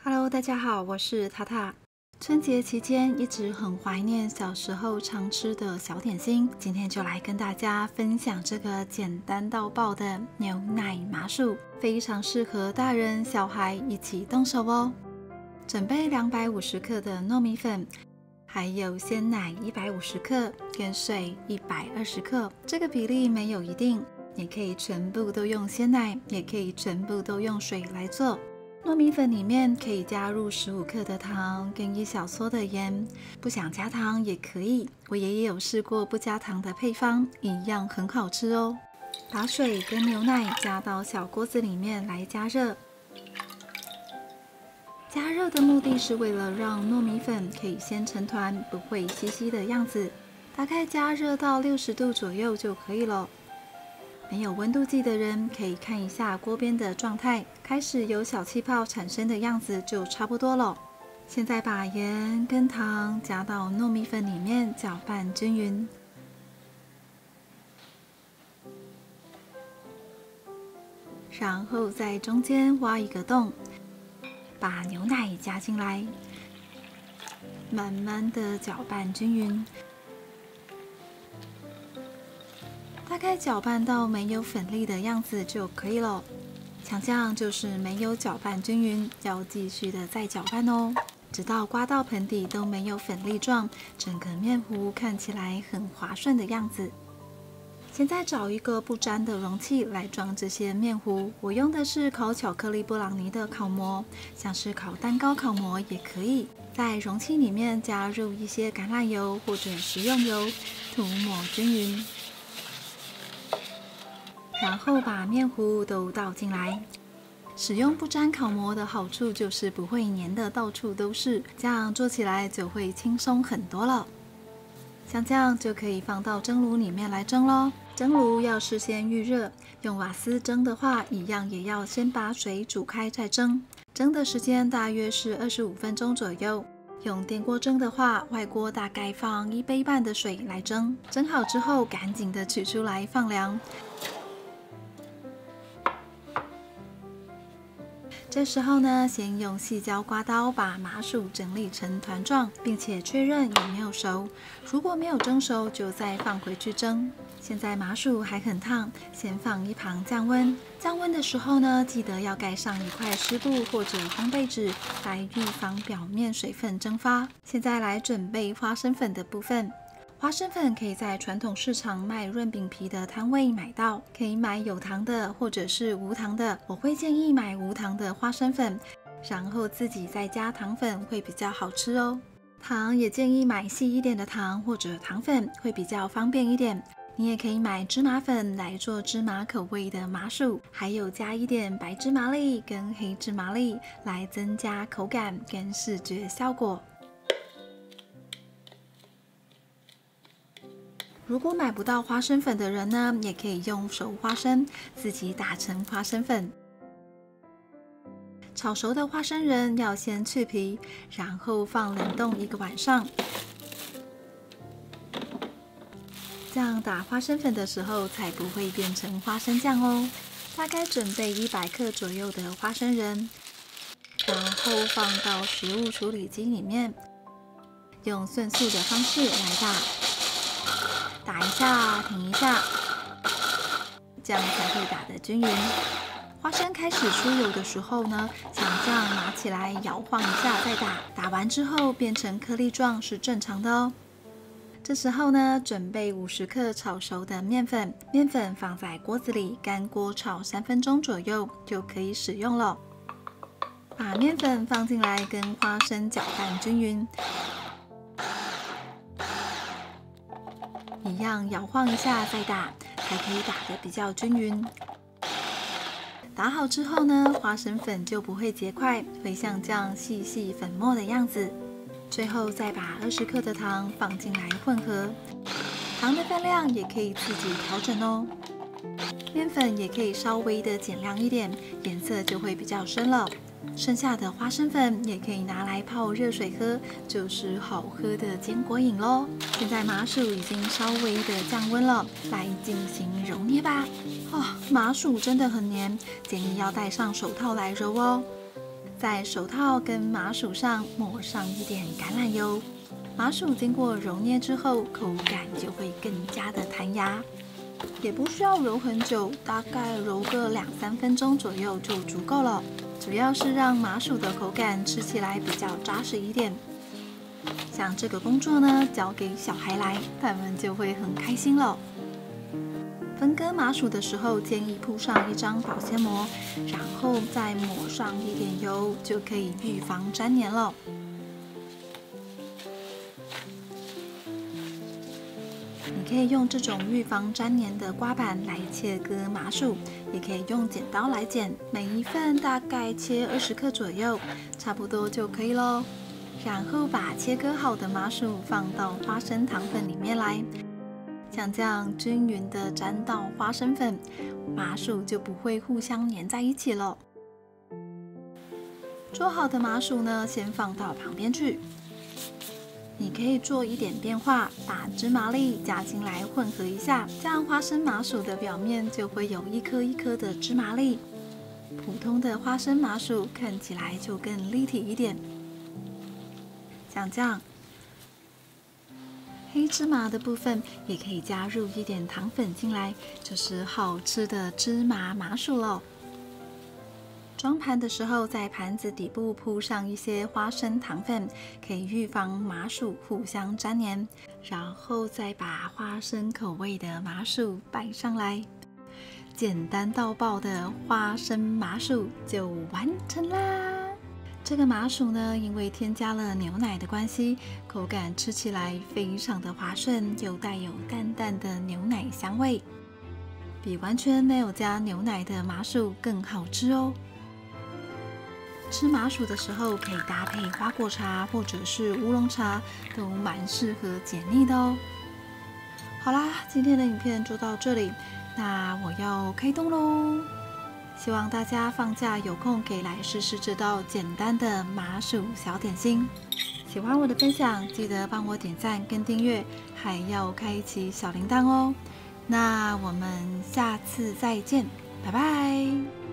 Hello， 大家好，我是塔塔。春节期间一直很怀念小时候常吃的小点心，今天就来跟大家分享这个简单到爆的牛奶麻薯，非常适合大人小孩一起动手哦。准备250克的糯米粉，还有鲜奶150克跟水120克，这个比例没有一定，你可以全部都用鲜奶，也可以全部都用水来做。糯米粉里面可以加入15克的糖跟1小撮的盐，不想加糖也可以，我也有试过不加糖的配方，一样很好吃哦。把水跟牛奶加到小锅子里面来加热，加热的目的是为了让糯米粉可以先成团，不会稀稀的样子。大概加热到60度左右就可以了。没有温度计的人可以看一下锅边的状态，开始有小气泡产生的样子就差不多了。现在把盐跟糖加到糯米粉里面搅拌均匀，然后在中间挖一个洞，把牛奶加进来，慢慢的搅拌均匀。大概搅拌到没有粉粒的样子就可以了。像这样就是没有搅拌均匀，要继续的再搅拌哦，直到刮到盆底都没有粉粒状，整个面糊看起来很滑顺的样子。现在找一个不粘的容器来装这些面糊，我用的是烤巧克力布朗尼的烤模，像是烤蛋糕烤模也可以。在容器里面加入一些橄榄油或者食用油，涂抹均匀。然后把面糊都倒进来。使用不粘烤模的好处就是不会粘的到处都是，这样做起来就会轻松很多了。像这样就可以放到蒸炉里面来蒸咯。蒸炉要事先预热，用瓦斯蒸的话，一样也要先把水煮开再蒸。蒸的时间大约是25分钟左右。用电锅蒸的话，外锅大概放1杯半的水来蒸。蒸好之后，赶紧的取出来放凉。这时候呢，先用细胶刮刀把麻薯整理成团状，并且确认有没有熟。如果没有蒸熟，就再放回去蒸。现在麻薯还很烫，先放一旁降温。降温的时候呢，记得要盖上一块湿布或者烘焙纸，来预防表面水分蒸发。现在来准备花生粉的部分。花生粉可以在传统市场卖润饼皮的摊位买到，可以买有糖的或者是无糖的。我会建议买无糖的花生粉，然后自己再加糖粉会比较好吃哦。糖也建议买细一点的糖或者糖粉，会比较方便一点。你也可以买芝麻粉来做芝麻口味的麻薯，还有加一点白芝麻粒跟黑芝麻粒来增加口感跟视觉效果。如果买不到花生粉的人呢，也可以用熟花生自己打成花生粉。炒熟的花生仁要先去皮，然后放冷冻1个晚上。这样打花生粉的时候才不会变成花生酱哦。大概准备100克左右的花生仁，然后放到食物处理机里面，用瞬速的方式来打。打一下，停一下，这样才会打得均匀。花生开始出油的时候呢，像这样拿起来摇晃一下再打。打完之后变成颗粒状是正常的哦。这时候呢，准备50克炒熟的面粉，面粉放在锅子里干锅炒3分钟左右就可以使用了。把面粉放进来跟花生搅拌均匀。一样摇晃一下再打，才可以打得比较均匀。打好之后呢，花生粉就不会结块，会像这样细细粉末的样子。最后再把20克的糖放进来混合，糖的分量也可以自己调整哦。面粉也可以稍微的减量一点，颜色就会比较深了。剩下的花生粉也可以拿来泡热水喝，就是好喝的坚果饮咯。现在麻薯已经稍微的降温了，来进行揉捏吧。麻薯真的很黏，建议要戴上手套来揉哦。在手套跟麻薯上抹上一点橄榄油，麻薯经过揉捏之后，口感就会更加的弹牙。也不需要揉很久，大概揉个2-3分钟左右就足够了。主要是让麻薯的口感吃起来比较扎实一点。像这个工作呢，交给小孩来，他们就会很开心了。分割麻薯的时候，建议铺上一张保鲜膜，然后再抹上一点油，就可以预防粘黏了。你可以用这种预防粘黏的刮板来切割麻薯，也可以用剪刀来剪，每一份大概切20克左右，差不多就可以咯。然后把切割好的麻薯放到花生糖粉里面来，像这样均匀的沾到花生粉，麻薯就不会互相粘在一起了。做好的麻薯呢，先放到旁边去。你可以做一点变化，把芝麻粒加进来混合一下，这样花生麻薯的表面就会有一颗一颗的芝麻粒。普通的花生麻薯看起来就更立体一点。像这样，黑芝麻的部分也可以加入一点糖粉进来，就是好吃的芝麻麻薯了。装盘的时候，在盘子底部铺上一些花生糖粉，可以预防麻薯互相粘黏。然后再把花生口味的麻薯摆上来，简单到爆的花生麻薯就完成啦！这个麻薯呢，因为添加了牛奶的关系，口感吃起来非常的滑顺，又带有淡淡的牛奶香味，比完全没有加牛奶的麻薯更好吃哦。吃麻薯的时候可以搭配花果茶或者是乌龙茶，都蛮适合解腻的哦。好啦，今天的影片就到这里，那我要开动喽！希望大家放假有空可以来试试这道简单的麻薯小点心。喜欢我的分享，记得帮我点赞跟订阅，还要开启小铃铛哦。那我们下次再见，拜拜。